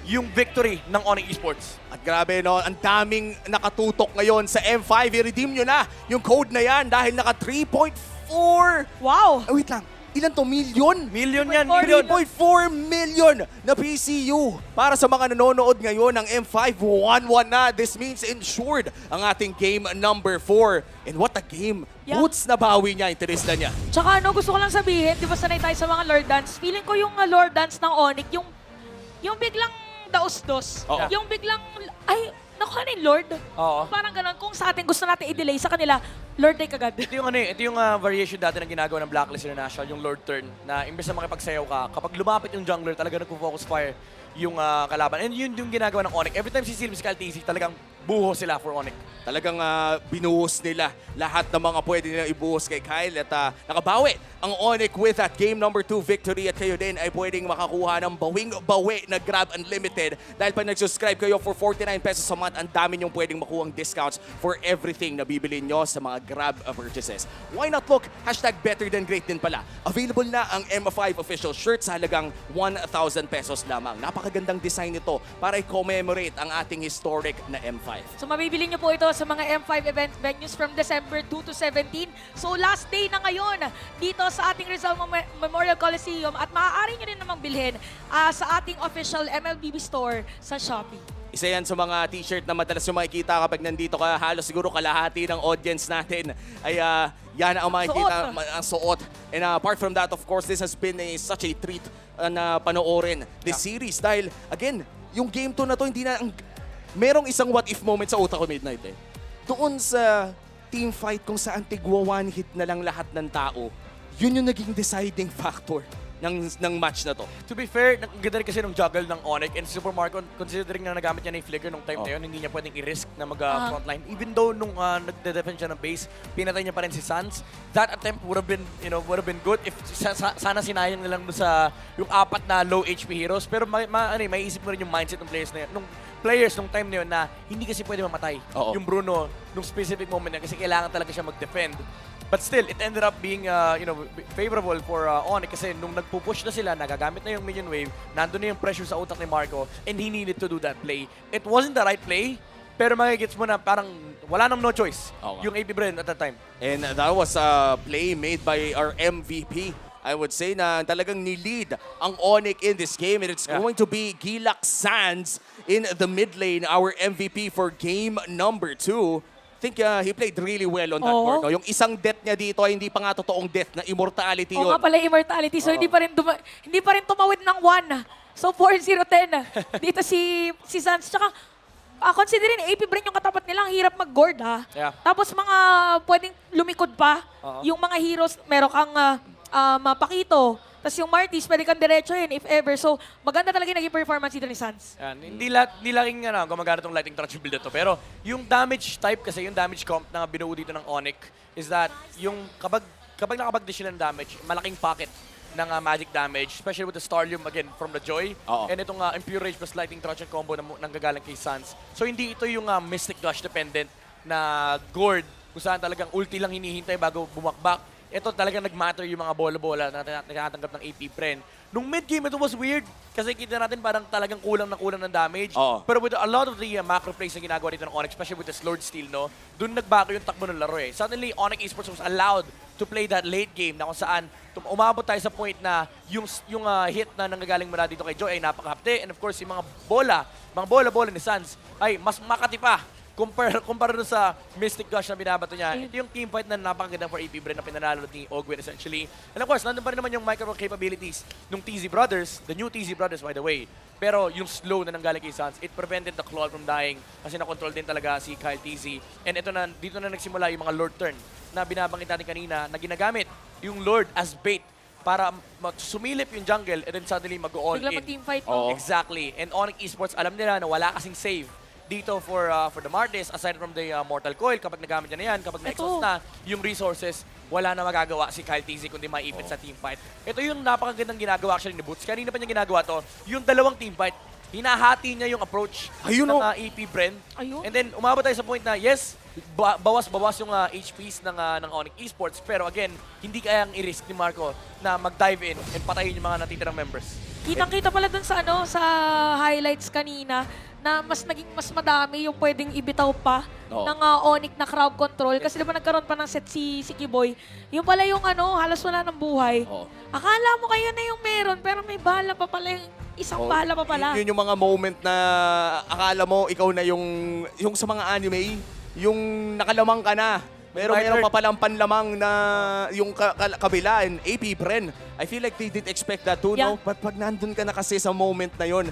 yung victory ng Onyx Esports. At grabe no, ang daming nakatutok ngayon sa M5. I-redeem nyo na yung code na yan dahil naka 3.4. Wow! Wait lang, ilan to? Million? Million yan, 3.4 million. 3.4 million na PCU para sa mga nanonood ngayon ng M5 1-1 na. This means insured ang ating game number 4. And what a game. Yeah. Boots na bawi niya, interest na niya. Tsaka gusto ko lang sabihin, di ba sanay tayo sa mga Lord Dance? Feeling ko yung Lord Dance ng Onyx, yung biglang daos-dos. Oo. Yung biglang, ay, nakuha na yung Lord. Oo. Parang ganun, kung sa atin gusto natin i-delay sa kanila, Lord day kagad. Ito yung ito yung variation dati na ginagawa ng Blacklist International, yung Lord turn, na imbes na makipagsayaw ka, kapag lumapit yung jungler, talaga nagpo-focus fire yung kalaban. And yun yung ginagawa ng Onyx. Every time sisilip si Kyle TC, talagang buho sila for Onyx. Talagang binuhos nila lahat ng mga pwede nilang ibuhos kay Kyle at nakabawi ang Onyx with that game number 2 victory at kayo din ay pwedeng makakuha ng bawing-bawi na Grab Unlimited dahil pag nag-subscribe kayo for 49 pesos a month, ang dami niyong pwedeng makuhang discounts for everything na bibili nyo sa mga Grab purchases. Why not look? #better than great din pala. Available na ang M5 official shirt sa halagang 1,000 pesos lamang. Napakagandang design nito para i-commemorate ang ating historic na M5. So mabibili niyo po ito sa mga M5 event venues from December 2 to 17. So last day na ngayon dito sa ating Rizal Memorial Coliseum at maaari niyo rin namang bilhin sa ating official MLBB store sa Shopee. Isa yan sa mga t-shirt na madalas yung makikita kapag nandito ka. Halos siguro kalahati ng audience natin ay yan ang makikita, ang suot. And apart from that, of course, this has been such a treat na panoorin this series. Dahil, again, yung game 2 na to, hindi na... merong isang what-if moment sa utak ko midnight eh. Doon sa team fight kung saan tigwa one hit na lang lahat ng tao, yun yung naging deciding factor ng match na to. To be fair, ang ganda rin kasi nung juggle ng Onyx and Super Marco, considering na nagamit niya na yung flicker nung time na yun, hindi niya pwedeng i-risk na mag-frontline. Even though nung nagde-defend siya ng base, pinatay niya pa rin si Sans. That attempt would have been good if sana sinayang nilang sa yung 4 na low HP heroes. Pero maiisip mo rin yung mindset ng players na yun. Nung time na yun na hindi kasi pwede mamatay Oo. yung Bruno nung specific moment na kasi kailangan talaga siya mag-defend. But still, it ended up being favorable for Onyx kasi nung nagpupush na sila, nagagamit na yung minion wave, nandun na yung pressure sa utak ni Marco and he needed to do that play. It wasn't the right play, pero magigets mo na parang wala nang no choice Okay. yung AP Bren at that time. And that was a play made by our MVP. I would say na talagang ni-lead ang Onyx in this game and it's Yeah. going to be Gilak Sands in the mid lane, our MVP for game number 2. I think he played really well on that Oo. court. No? Yung isang death niya dito ay hindi pa nga totoong death na immortality Oo yun. nga pala, immortality. So hindi pa rin tumawid ng 1. So 4-0-10. Dito si Sans. Tsaka, considering AP Bren yung katapat nila, ang hirap mag-guard ha. Yeah. Tapos mga pwedeng lumikod pa. Oo. Yung mga heroes, meron kang Pakito. Tapos yung Martis, pwede kang diretsohin if ever. So maganda talaga yung naging performance dito ni Sans. Yan. Hindi laging gumagana itong lighting touch build na to. Pero yung damage type kasi, yung damage comp na binuo dito ng Onyx is that yung kapag nakapag-dish sila ng damage, malaking pocket ng magic damage, especially with the Starlium again from the Joy. Oo. And itong Impure Rage plus Lightning Truncheon combo na nanggagaling kay Sans. So hindi ito yung Mystic Gush dependent na Gord kung saan talagang ulti lang hinihintay bago bumakbak. Ito talagang nag-matter yung mga bola-bola na nakatanggap ng AP Bren. Nung mid-game, ito was weird kasi kita natin parang talagang kulang na kulang ng damage. Oo. Pero with a lot of the macro plays na ginagawa dito ng Onyx, especially with the Lord Steel, no, dun nagbago yung takbo ng laro eh. Suddenly, Onyx Esports was allowed to play that late game na kung saan umabot tayo sa point na yung hit na nanggagaling mula dito kay Joy ay napakahapte. And of course, yung mga bola-bola ni Sans ay mas makati pa kumpara doon sa Mystic Gush na binabato niya. Ito yung teamfight na napakaganda for AP Bren na pinanalo ni Ogwin essentially. And of course, nandun pa rin naman yung micro capabilities ng TZ Brothers, the new TZ Brothers by the way. Pero yung slow na nanggaling kay Sans, it prevented the Claw from dying kasi na-control din talaga si Kyle TZ. And ito na, dito na nagsimula yung mga Lord turn na binabanggit natin kanina na ginagamit yung Lord as bait para sumilip yung jungle and then suddenly mag-all Bigla in. mag-teamfight. Oo. Exactly. And Onyx Esports, alam nila na wala kasing save dito for the Martes, aside from the Mortal Coil, kapag nagamit niya na yan, kapag na-exhaust na yung resources, wala na magagawa si Kyle TZ kundi maipit sa teamfight. Ito yung napakagandang ginagawa actually ni Boots. Kanina pa niya ginagawa to, yung dalawang teamfight, hinahati niya yung approach Ayun, ng oh. AP Bren. Ayun. And then umabot tayo sa point na, yes, bawas-bawas yung HPs ng Onyx Esports, pero again, hindi kayang i-risk ni Marco na mag-dive in and patayin yung mga natitirang members. Kitang-kita pala dun sa sa highlights kanina na mas madami yung pwedeng ibitaw pa Oo. ng Onyx na crowd control kasi di ba nagkaroon pa ng set si Kiboy. Yung pala yung halos wala ng buhay. Oo. Akala mo kayo na yung meron pero may bala pa pala yung isang Oh, bala pa pala. Yun yung mga moment na akala mo ikaw na yung sa mga anime, yung nakalamang ka na. Pero meron pa palang panlamang na yung kabila and AP Bren. I feel like they did expect that too, Yeah. no? But pag nandun ka na kasi sa moment na yon,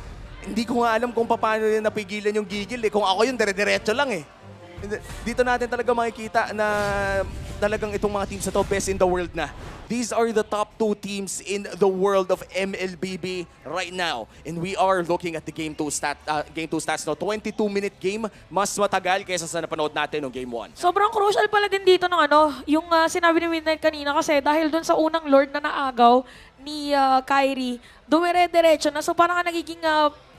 hindi ko nga alam kung paano yun napigilan yung gigil eh. Kung ako yun, dire-diretso lang eh. Dito natin talaga makikita na talagang itong mga teams na to, best in the world na. These are the top 2 teams in the world of MLBB right now. And we are looking at the Game 2 stats now. 22-minute game, mas matagal kaysa sa napanood natin ng Game 1. Sobrang crucial pala din dito ng yung sinabi ni Midnight kanina kasi dahil dun sa unang Lord na naagaw ni Kyrie, dumire-diretso na. So parang nagiging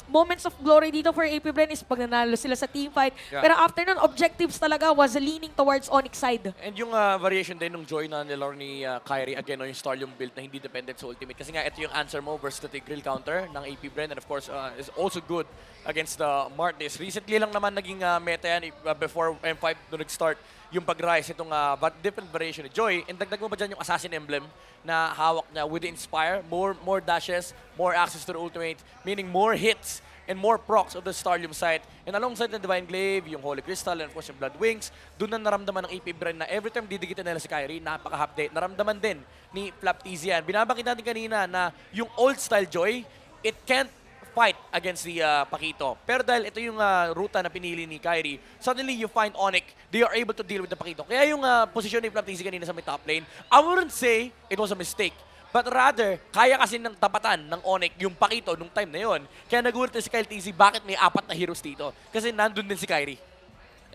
moments of glory dito for AP Bren is pag nanalo sila sa teamfight. Yeah. Pero after nun, objectives talaga was leaning towards Onyx side. And yung variation din ng Joy na nilaro ni Kyrie, again, yung Starlium build na hindi dependent sa ultimate. Kasi nga, ito yung answer mo versus the grill counter ng AP Bren. And of course, is also good against the Martis. Recently lang naman naging meta yan before M5 doon nag-start yung pag-rise itong different variation ni Joy. And dagdag mo ba dyan yung Assassin Emblem na hawak niya with the Inspire, more dashes, more access to the ultimate, meaning more hits and more procs of the Starlium site. And alongside the Divine Glaive, yung Holy Crystal, and of course yung Blood Wings, doon na naramdaman ng AP Bren na every time didigitan nila si Kyrie, napaka-update. Naramdaman din ni Flap TZ yan. Binabakit natin kanina na yung old style Joy, it can't fight against the Pakito. Pero dahil ito yung ruta na pinili ni Kyrie, suddenly you find Onyx, they are able to deal with the Pakito. Kaya yung posisyon ni Flap TZ kanina sa may top lane, I wouldn't say it was a mistake. But rather, kaya kasi ng tapatan ng Onyx yung Pakito nung time na yon. Kaya nagulat si Kyle TZ, bakit may 4 na heroes dito? Kasi nandun din si Kyrie.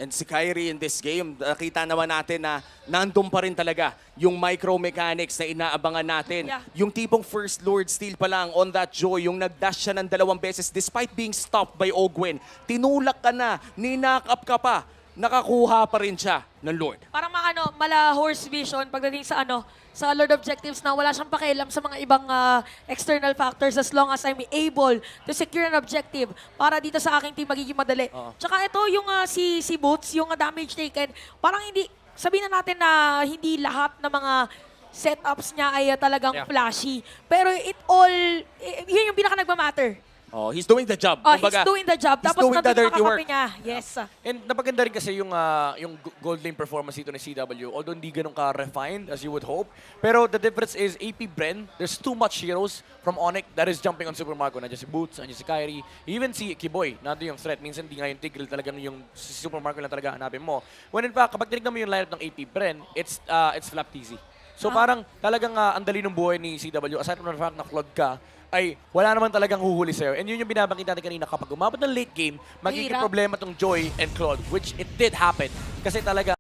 And si Kyrie in this game, nakita naman natin na nandun pa rin talaga yung micro mechanics na inaabangan natin. Yeah. Yung tipong first Lord Steel pa lang on that Joy, yung nagdash siya ng 2 beses despite being stopped by Ogwen. Tinulak ka na, ni-knock up ka pa, nakakuha pa rin siya ng Lord. Parang mala horse vision pagdating sa sa Lord Objectives na wala siyang pakialam sa mga ibang external factors as long as I'm able to secure an objective para dito sa aking team magiging madali. Tsaka ito yung si Boots, yung damage taken, parang hindi, sabihin na natin na hindi lahat ng mga setups niya ay talagang flashy. Pero yun yung pinaka nagmamatter. Oh, he's doing the job. He's Kumbaga, doing the job. he's Tapos doing the nandun yung dirty work. kakape niya. Yes. And napaganda rin kasi yung gold lane performance dito ni CW, although hindi ganun ka-refined as you would hope. Pero the difference is AP Bren, there's too much heroes from Onyx that is jumping on Super Marco. Nandiyan si Boots, nandiyan si Kyrie, even si Kiboy, nandun yung threat. Minsan di nga yung Tigreal talagang yung si Super Marco lang talaga hanapin mo. When in fact, kapag tinignan mo yung lineup ng AP Bren, it's Flap TZ. So parang talagang ang dali ng buhay ni CW, aside from the fact na clog ka, ay wala naman talagang huhuli sa'yo. And yun yung binabangkit natin kanina, kapag umabot ng late game, magiging Mahirap. problema tong Joy and Claude, which it did happen. Kasi talaga